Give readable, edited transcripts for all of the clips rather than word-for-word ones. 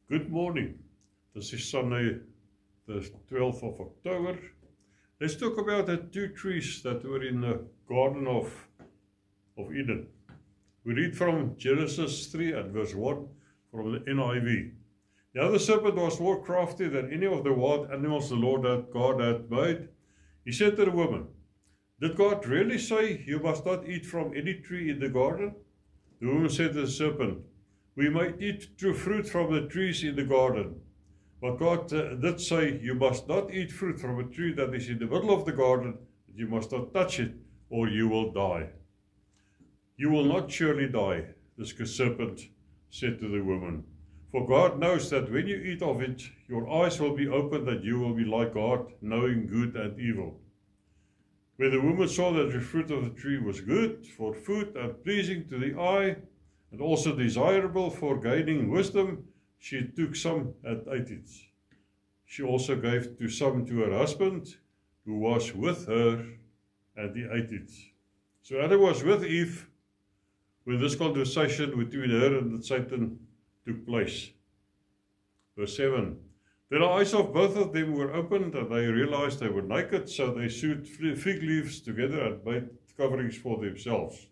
Good morning. This is Sunday, the 12th of October. Let's talk about the two trees that were in the Garden of Eden. We read from Genesis 3 and verse 1 from the NIV. Now the serpent was more crafty than any of the wild animals the Lord God had made. He said to the woman, "Did God really say you must not eat from any tree in the garden?" The woman said to the serpent, "We might eat fruit from the trees in the garden. But God did say you must not eat fruit from a tree that is in the middle of the garden. You must not touch it, or you will die." "You will not surely die," the serpent said to the woman. "For God knows that when you eat of it, your eyes will be opened and you will be like God, knowing good and evil." When the woman saw that the fruit of the tree was good for food and pleasing to the eye, and also desirable for gaining wisdom, she took some and ate it. She also gave some to her husband, who was with her, and he ate it. So Adam was with Eve when this conversation between her and Satan took place. Verse 7. Then the eyes of both of them were opened, and they realized they were naked, so they sewed fig leaves together and made coverings for themselves.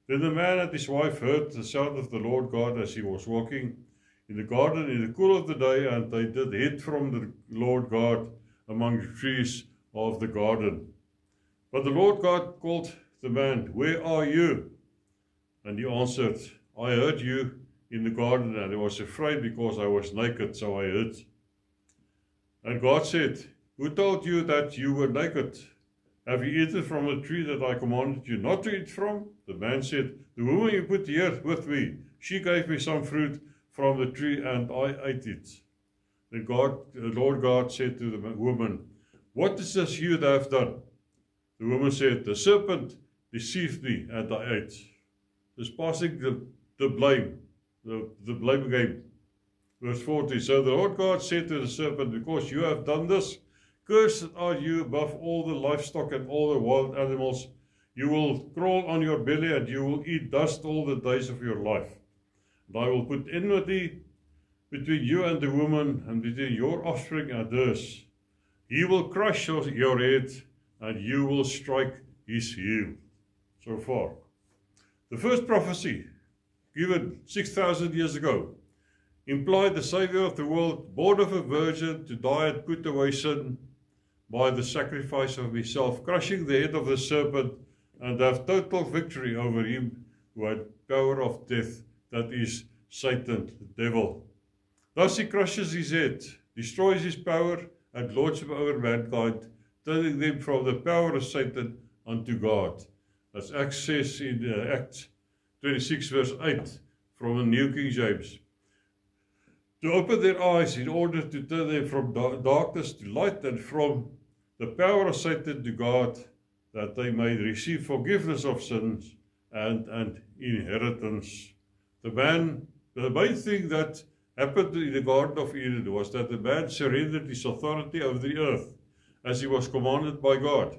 Then the man and his wife heard the sound of the Lord God as he was walking in the garden in the cool of the day, and they did hid from the Lord God among the trees of the garden. But the Lord God called the man, "Where are you?" And he answered, "I heard you in the garden, and I was afraid because I was naked, so I hid." And God said, "Who told you that you were naked? Have you eaten from the tree that I commanded you not to eat from?" The man said, "The woman you put here with me, she gave me some fruit from the tree, and I ate it." Then the Lord God said to the woman, "What is this you have done?" The woman said, "The serpent deceived me, and I ate." Just passing the blame game. Verse 40, so the Lord God said to the serpent, "Because you have done this, cursed are you above all the livestock and all the wild animals. You will crawl on your belly, and you will eat dust all the days of your life. And I will put enmity between you and the woman, and between your offspring and hers. He will crush your head, and you will strike his heel." So far. The first prophecy, given 6,000 years ago, implied the Savior of the world, born of a virgin, to die and put away sin by the sacrifice of himself, crushing the head of the serpent, and have total victory over him who had power of death, that is Satan, the devil. Thus he crushes his head, destroys his power, and lords him over mankind, turning them from the power of Satan unto God. As Acts says in Acts 26 verse 8 from the New King James. To open their eyes in order to turn them from darkness to light, and from the power of Satan to God, that they may receive forgiveness of sins and an inheritance. The main thing that happened in the Garden of Eden was that the man surrendered his authority over the earth, as he was commanded by God,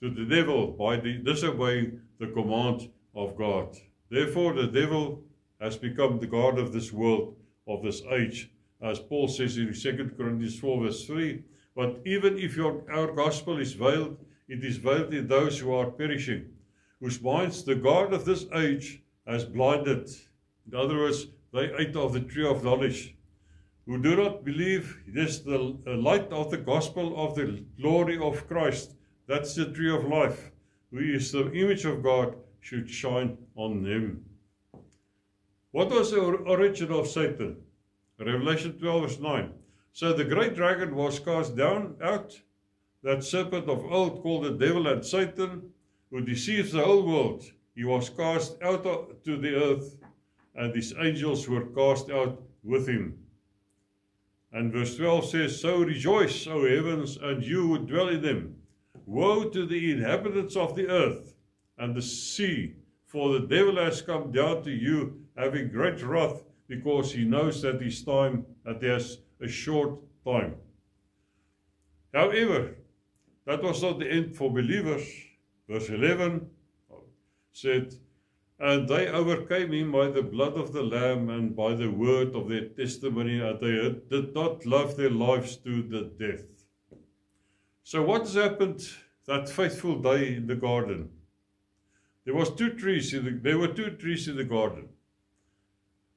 to the devil by disobeying the command of God. Therefore the devil has become the god of this world, of this age, as Paul says in 2 Corinthians 4 verse 3, "But even if our gospel is veiled, it is veiled in those who are perishing, whose minds the God of this age has blinded." In other words, they ate of the tree of knowledge, who do not believe this, the light of the gospel of the glory of Christ. That's the tree of life, who is the image of God, should shine on them. What was the origin of Satan? Revelation 12 verse 9. So the great dragon was cast out, that serpent of old called the devil and Satan, who deceives the whole world. He was cast out to the earth, and his angels were cast out with him. And verse 12 says, "So rejoice, O heavens, and you who dwell in them. Woe to the inhabitants of the earth and the sea, for the devil has come down to you, having great wrath, because he knows that he has a short time." However, that was not the end for believers. Verse 11 said, And they overcame him by the blood of the Lamb and by the word of their testimony, and they did not love their lives to the death. So what has happened that faithful day in the garden? There were two trees in the garden,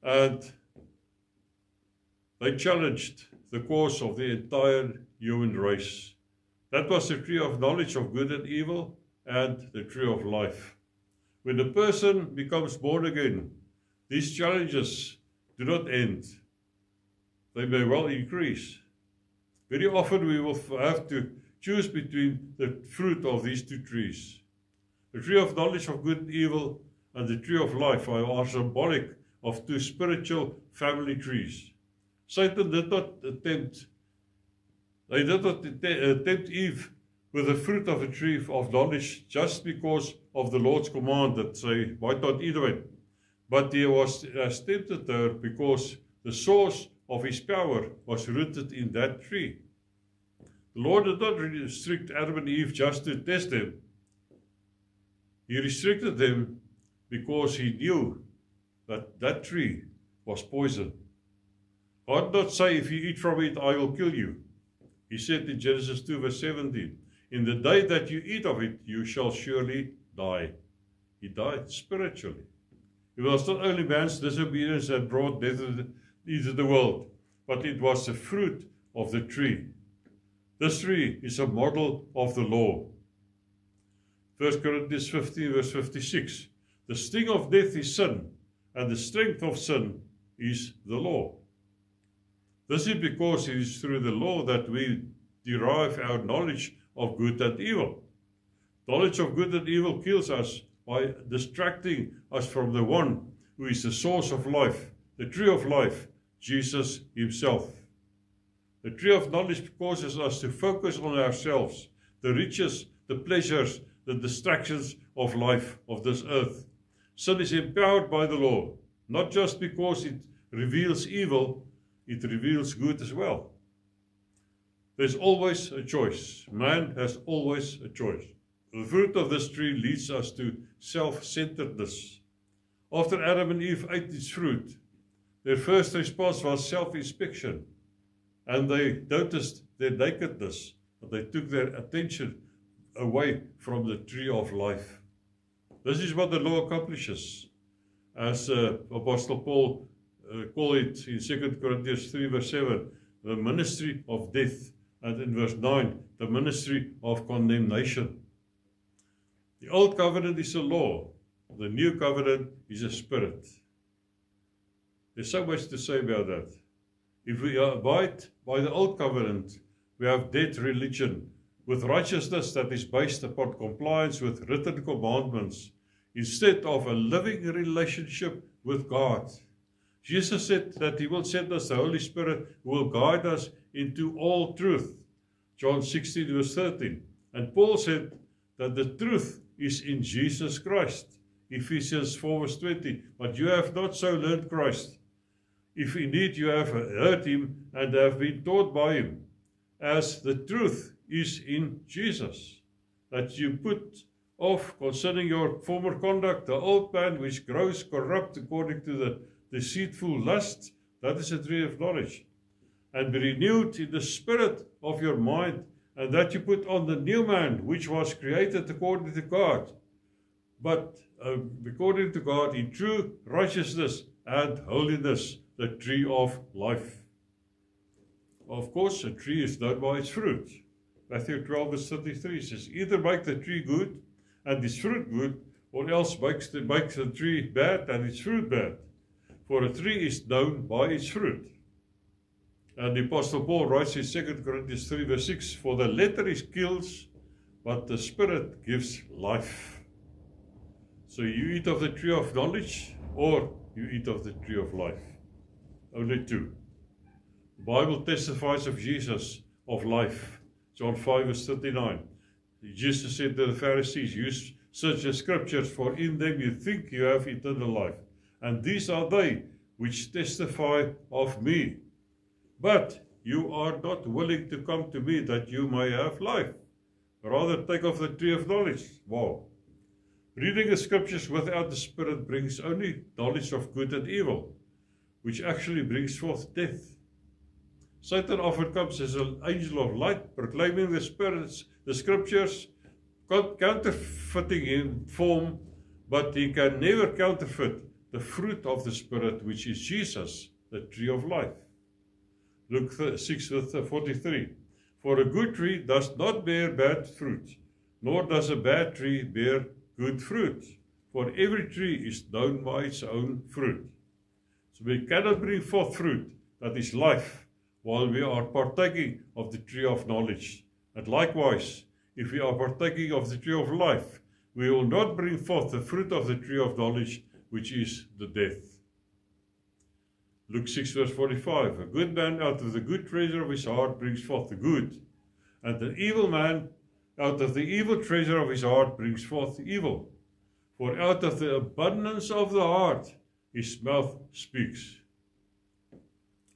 and they challenged the course of the entire human race. That was the tree of knowledge of good and evil and the tree of life. When a person becomes born again, these challenges do not end. They may well increase. Very often we will have to choose between the fruit of these two trees. The tree of knowledge of good and evil and the tree of life are symbolic of two spiritual family trees. Satan did not tempt Eve with the fruit of a tree of knowledge just because of the Lord's command that say, might not eat of it. But he has tempted her because the source of his power was rooted in that tree. The Lord did not restrict Adam and Eve just to test them. He restricted them because he knew that that tree was poison. God did not say, if you eat from it, I will kill you. He said in Genesis 2 verse 17, in the day that you eat of it, you shall surely die. He died spiritually. It was not only man's disobedience that brought death into the world, but it was the fruit of the tree. This tree is a model of the law. 1 Corinthians 15 verse 56, the sting of death is sin, and the strength of sin is the law. This is because it is through the law that we derive our knowledge of good and evil. Knowledge of good and evil kills us by distracting us from the one who is the source of life, the tree of life, Jesus himself. The tree of knowledge causes us to focus on ourselves, the riches, the pleasures, the distractions of life of this earth. Sin is empowered by the law, not just because it reveals evil, it reveals good as well. There's always a choice. Man has always a choice. The fruit of this tree leads us to self-centeredness. After Adam and Eve ate its fruit, their first response was self-inspection. And they noticed their nakedness, but they took their attention away from the tree of life. This is what the law accomplishes. As Apostle Paul called it in 2 Corinthians 3 verse 7, the ministry of death, and in verse 9, the ministry of condemnation. The old covenant is a law, the new covenant is a spirit. There's so much to say about that. If we abide by the old covenant, we have dead religion with righteousness that is based upon compliance with written commandments instead of a living relationship with God. Jesus said that he will send us the Holy Spirit who will guide us into all truth. John 16 verse 13. And Paul said that the truth is in Jesus Christ. Ephesians 4 verse 20. But you have not so learned Christ, if indeed you have heard him and have been taught by him, as the truth is in Jesus, that you put off concerning your former conduct the old man which grows corrupt according to the deceitful lust, that is the tree of knowledge, and be renewed in the spirit of your mind, and that you put on the new man which was created according to God, but according to God in true righteousness and holiness, the tree of life. Of course, a tree is known by its fruit. Matthew 12 verse 33 says, either make the tree good and its fruit good, or else makes the tree bad and its fruit bad. For a tree is known by its fruit. And the Apostle Paul writes in 2 Corinthians 3 verse 6, for the letter is kills, but the Spirit gives life. So you eat of the tree of knowledge, or you eat of the tree of life. Only two. The Bible testifies of Jesus, of life. John 5 verse 39. Jesus said to the Pharisees, you search the scriptures, for in them you think you have eternal life. And these are they which testify of me. But you are not willing to come to me that you may have life. Rather take of the tree of knowledge. Wow. Reading the scriptures without the Spirit brings only knowledge of good and evil, which actually brings forth death. Satan often comes as an angel of light, proclaiming the scriptures, counterfeiting in form, but he can never counterfeit the fruit of the Spirit, which is Jesus, the tree of life. Luke 6:43. For a good tree does not bear bad fruit, nor does a bad tree bear good fruit. For every tree is known by its own fruit. So we cannot bring forth fruit that is life while we are partaking of the tree of knowledge. And likewise, if we are partaking of the tree of life, we will not bring forth the fruit of the tree of knowledge, which is the death. Luke 6:45. A good man out of the good treasure of his heart brings forth the good, and an evil man out of the evil treasure of his heart brings forth evil. For out of the abundance of the heart his mouth speaks.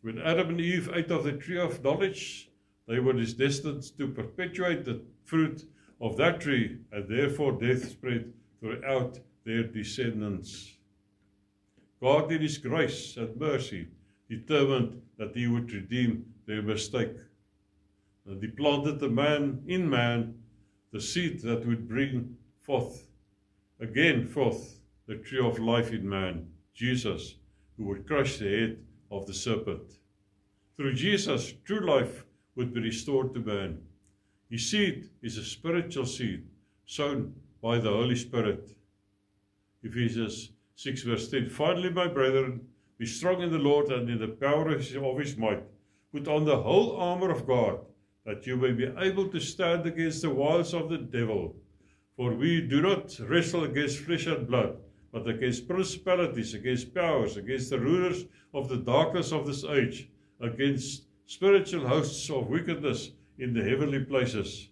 When Adam and Eve ate of the tree of knowledge, they were destined to perpetuate the fruit of that tree, and therefore death spread throughout their descendants. God, in His grace and mercy, determined that He would redeem their mistake. And He planted in man the seed that would bring forth the tree of life in man, Jesus, who would crush the head of the serpent. Through Jesus, true life would be restored to man. His seed is a spiritual seed sown by the Holy Spirit. Ephesians 6:10. Finally, my brethren, be strong in the Lord and in the power of His might. Put on the whole armor of God, that you may be able to stand against the wiles of the devil. For we do not wrestle against flesh and blood, but against principalities, against powers, against the rulers of the darkness of this age, against spiritual hosts of wickedness in the heavenly places.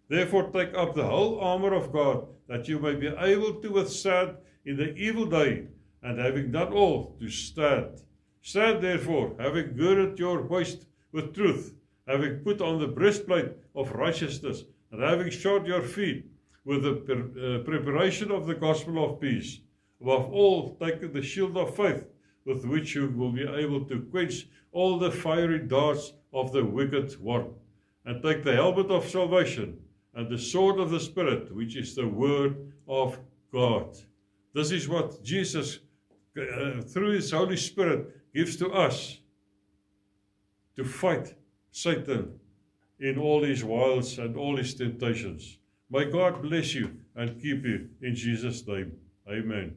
Therefore take up the whole armor of God, that you may be able to withstand in the evil day, and having done all, to stand. Stand therefore, having girded your waist with truth, having put on the breastplate of righteousness, and having shod your feet with the preparation of the gospel of peace. Above all, take the shield of faith, with which you will be able to quench all the fiery darts of the wicked one. And take the helmet of salvation, and the sword of the Spirit, which is the word of God. This is what Jesus, through His Holy Spirit, gives to us to fight Satan in all his wiles and all his temptations. May God bless you and keep you in Jesus' name. Amen.